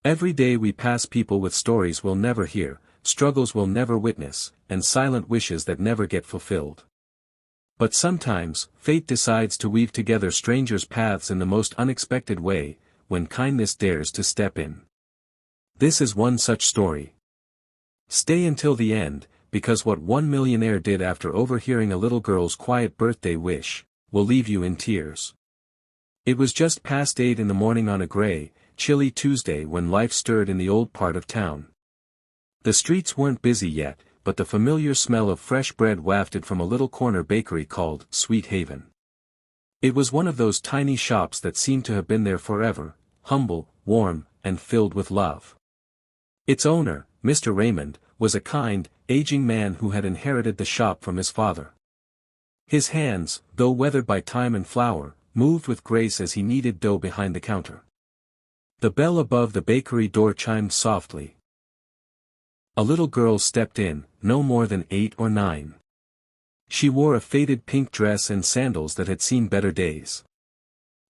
Every day we pass people with stories we'll never hear, struggles we'll never witness, and silent wishes that never get fulfilled. But sometimes, fate decides to weave together strangers' paths in the most unexpected way, when kindness dares to step in. This is one such story. Stay until the end, because what one millionaire did after overhearing a little girl's quiet birthday wish, will leave you in tears. It was just past 8 in the morning on a gray, chilly Tuesday when life stirred in the old part of town. The streets weren't busy yet, but the familiar smell of fresh bread wafted from a little corner bakery called Sweet Haven. It was one of those tiny shops that seemed to have been there forever, humble, warm, and filled with love. Its owner, Mr. Raymond, was a kind, aging man who had inherited the shop from his father. His hands, though weathered by time and flour, moved with grace as he kneaded dough behind the counter. The bell above the bakery door chimed softly. A little girl stepped in, no more than 8 or 9. She wore a faded pink dress and sandals that had seen better days.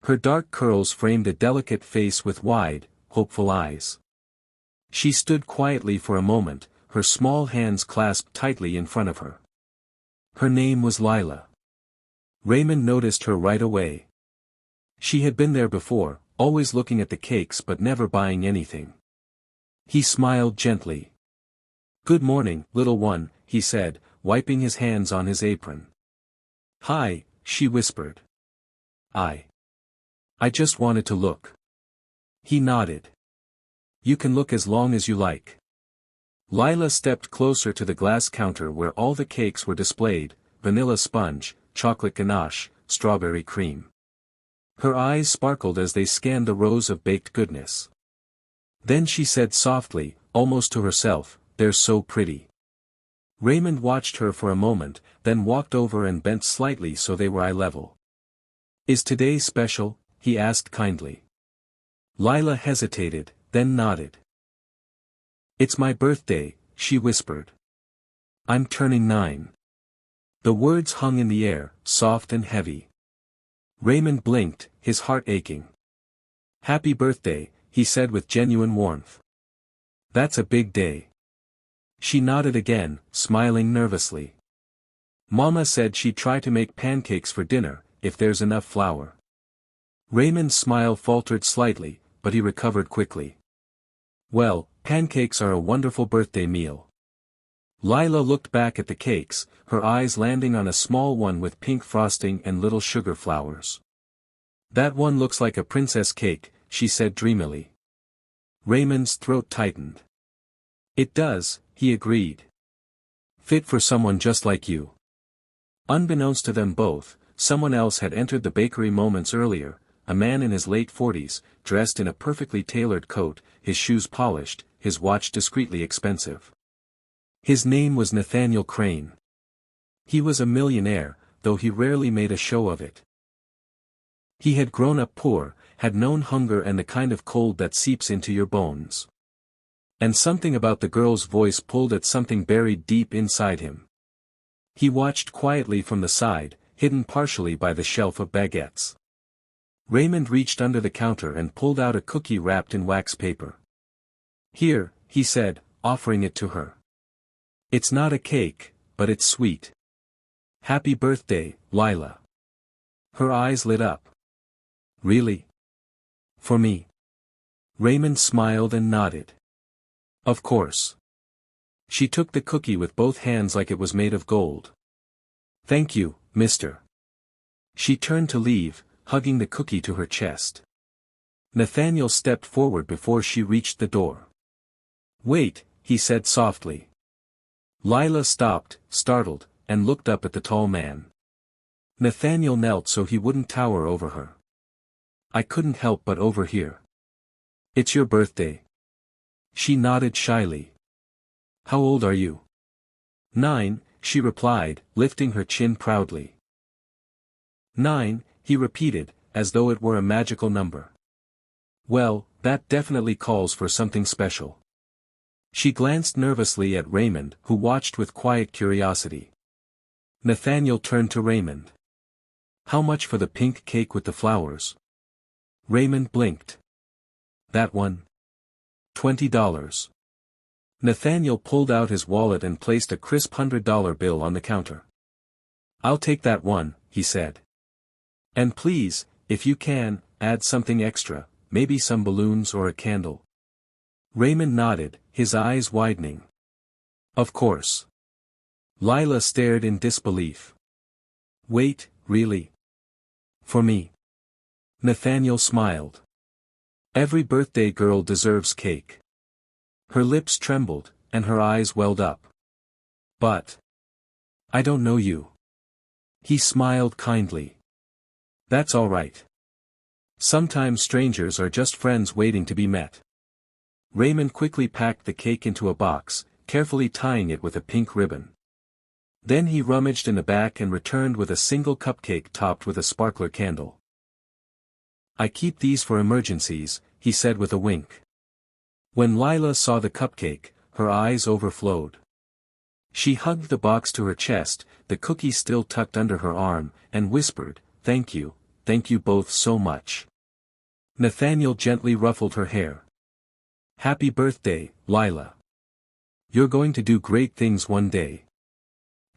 Her dark curls framed a delicate face with wide, hopeful eyes. She stood quietly for a moment, her small hands clasped tightly in front of her. Her name was Lila. Raymond noticed her right away. She had been there before, always looking at the cakes but never buying anything. He smiled gently. "Good morning, little one," he said, wiping his hands on his apron. "Hi," she whispered. I just wanted to look." He nodded. "You can look as long as you like." Lila stepped closer to the glass counter where all the cakes were displayed, vanilla sponge, chocolate ganache, strawberry cream. Her eyes sparkled as they scanned the rows of baked goodness. Then she said softly, almost to herself, "They're so pretty." Raymond watched her for a moment, then walked over and bent slightly so they were eye level. "Is today special?" he asked kindly. Lila hesitated, then nodded. "It's my birthday," she whispered. "I'm turning 9. The words hung in the air, soft and heavy. Raymond blinked, his heart aching. "Happy birthday," he said with genuine warmth. "That's a big day." She nodded again, smiling nervously. "Mama said she'd try to make pancakes for dinner, if there's enough flour." Raymond's smile faltered slightly, but he recovered quickly. "Well, pancakes are a wonderful birthday meal." Lila looked back at the cakes, her eyes landing on a small one with pink frosting and little sugar flowers. "That one looks like a princess cake," she said dreamily. Raymond's throat tightened. "It does," he agreed. "Fit for someone just like you." Unbeknownst to them both, someone else had entered the bakery moments earlier, a man in his late 40s, dressed in a perfectly tailored coat, his shoes polished, his watch discreetly expensive. His name was Nathaniel Crane. He was a millionaire, though he rarely made a show of it. He had grown up poor, had known hunger and the kind of cold that seeps into your bones. And something about the girl's voice pulled at something buried deep inside him. He watched quietly from the side, hidden partially by the shelf of baguettes. Raymond reached under the counter and pulled out a cookie wrapped in wax paper. "Here," he said, offering it to her. "It's not a cake, but it's sweet. Happy birthday, Lila." Her eyes lit up. "Really? For me?" Raymond smiled and nodded. "Of course." She took the cookie with both hands like it was made of gold. "Thank you, mister." She turned to leave, hugging the cookie to her chest. Nathaniel stepped forward before she reached the door. "Wait," he said softly. Lila stopped, startled, and looked up at the tall man. Nathaniel knelt so he wouldn't tower over her. "I couldn't help but overhear. It's your birthday." She nodded shyly. "How old are you?" 9, she replied, lifting her chin proudly. 9, he repeated, as though it were a magical number. "Well, that definitely calls for something special." She glanced nervously at Raymond, who watched with quiet curiosity. Nathaniel turned to Raymond. "How much for the pink cake with the flowers?" Raymond blinked. "That one?" $20. Nathaniel pulled out his wallet and placed a crisp $100 bill on the counter. "I'll take that one," he said. "And please, if you can, add something extra, maybe some balloons or a candle." Raymond nodded, his eyes widening. "Of course." Lila stared in disbelief. "Wait, really? For me?" Nathaniel smiled. "Every birthday girl deserves cake." Her lips trembled, and her eyes welled up. "But I don't know you." He smiled kindly. "That's all right. Sometimes strangers are just friends waiting to be met." Raymond quickly packed the cake into a box, carefully tying it with a pink ribbon. Then he rummaged in the back and returned with a single cupcake topped with a sparkler candle. "I keep these for emergencies," he said with a wink. When Lila saw the cupcake, her eyes overflowed. She hugged the box to her chest, the cookie still tucked under her arm, and whispered, thank you both so much." Nathaniel gently ruffled her hair. "Happy birthday, Lila. You're going to do great things one day."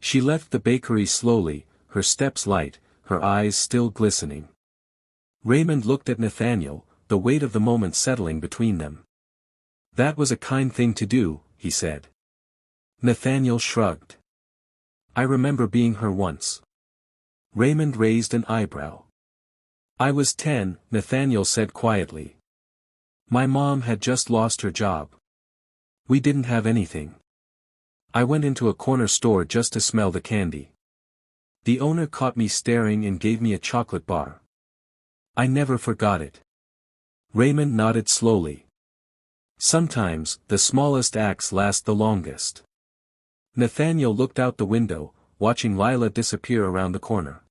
She left the bakery slowly, her steps light, her eyes still glistening. Raymond looked at Nathaniel, the weight of the moment settling between them. "That was a kind thing to do," he said. Nathaniel shrugged. "I remember being her once." Raymond raised an eyebrow. "I was 10, Nathaniel said quietly. My mom had just lost her job. We didn't have anything. I went into a corner store just to smell the candy. The owner caught me staring and gave me a chocolate bar. I never forgot it." Raymond nodded slowly. Sometimes, the smallest acts last the longest. Nathaniel looked out the window, watching Lila disappear around the corner.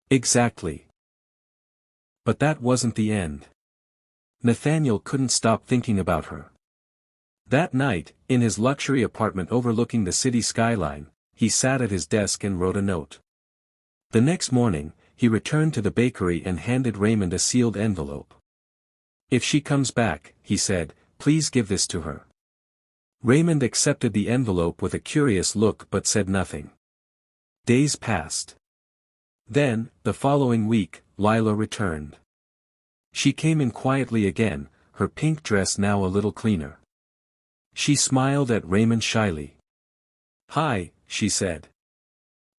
Exactly. But that wasn't the end. Nathaniel couldn't stop thinking about her. That night, in his luxury apartment overlooking the city skyline, he sat at his desk and wrote a note. The next morning, he returned to the bakery and handed Raymond a sealed envelope. "If she comes back," he said, "please give this to her." Raymond accepted the envelope with a curious look but said nothing. Days passed. Then, the following week, Lila returned. She came in quietly again, her pink dress now a little cleaner. She smiled at Raymond shyly. "Hi," she said.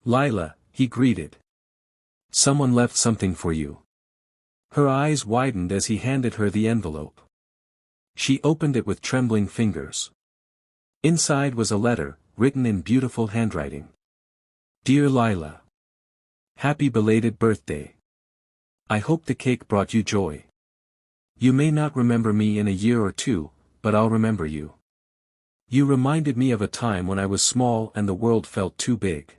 "Lila," he greeted. "Someone left something for you." Her eyes widened as he handed her the envelope. She opened it with trembling fingers. Inside was a letter, written in beautiful handwriting. "Dear Lila. Happy belated birthday. I hope the cake brought you joy. You may not remember me in a year or two, but I'll remember you. You reminded me of a time when I was small and the world felt too big.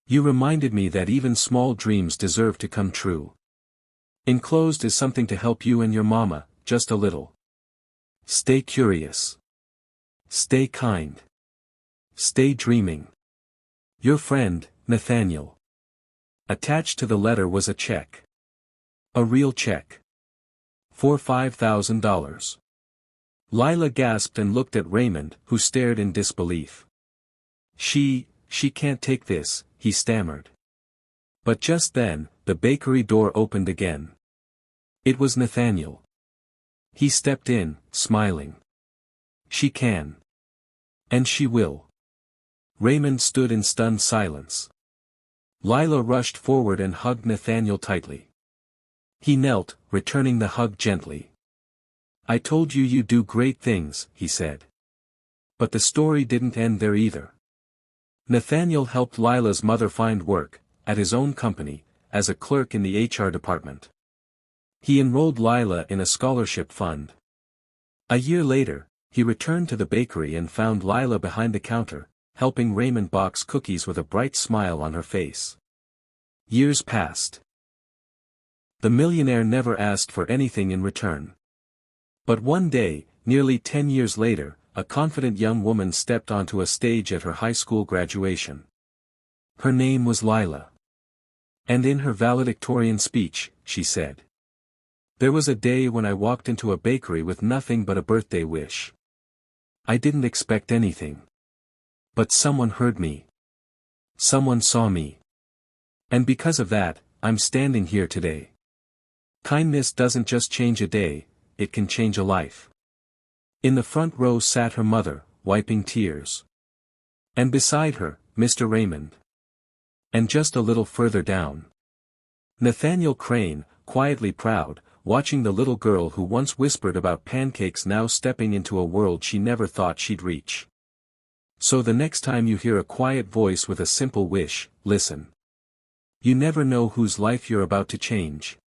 You reminded me that even small dreams deserve to come true. Enclosed is something to help you and your mama, just a little. Stay curious. Stay kind. Stay dreaming. Your friend, Nathaniel." Attached to the letter was a check. A real check. For $5,000. Lila gasped and looked at Raymond, who stared in disbelief. She can't take this," he stammered. But just then, the bakery door opened again. It was Nathaniel. He stepped in, smiling. "She can. And she will." Raymond stood in stunned silence. Lila rushed forward and hugged Nathaniel tightly. He knelt, returning the hug gently. "I told you you'd do great things," he said. But the story didn't end there either. Nathaniel helped Lila's mother find work, at his own company, as a clerk in the HR department. He enrolled Lila in a scholarship fund. A year later, he returned to the bakery and found Lila behind the counter, helping Raymond box cookies with a bright smile on her face. Years passed. The millionaire never asked for anything in return. But one day, nearly 10 years later, a confident young woman stepped onto a stage at her high school graduation. Her name was Lila. And in her valedictorian speech, she said, There was a day when I walked into a bakery with nothing but a birthday wish. I didn't expect anything. But someone heard me. Someone saw me. And because of that, I'm standing here today. Kindness doesn't just change a day, it can change a life. In the front row sat her mother, wiping tears. And beside her, Mr. Raymond. And just a little further down, Nathaniel Crane, quietly proud, watching the little girl who once whispered about pancakes now stepping into a world she never thought she'd reach. So the next time you hear a quiet voice with a simple wish, listen. You never know whose life you're about to change.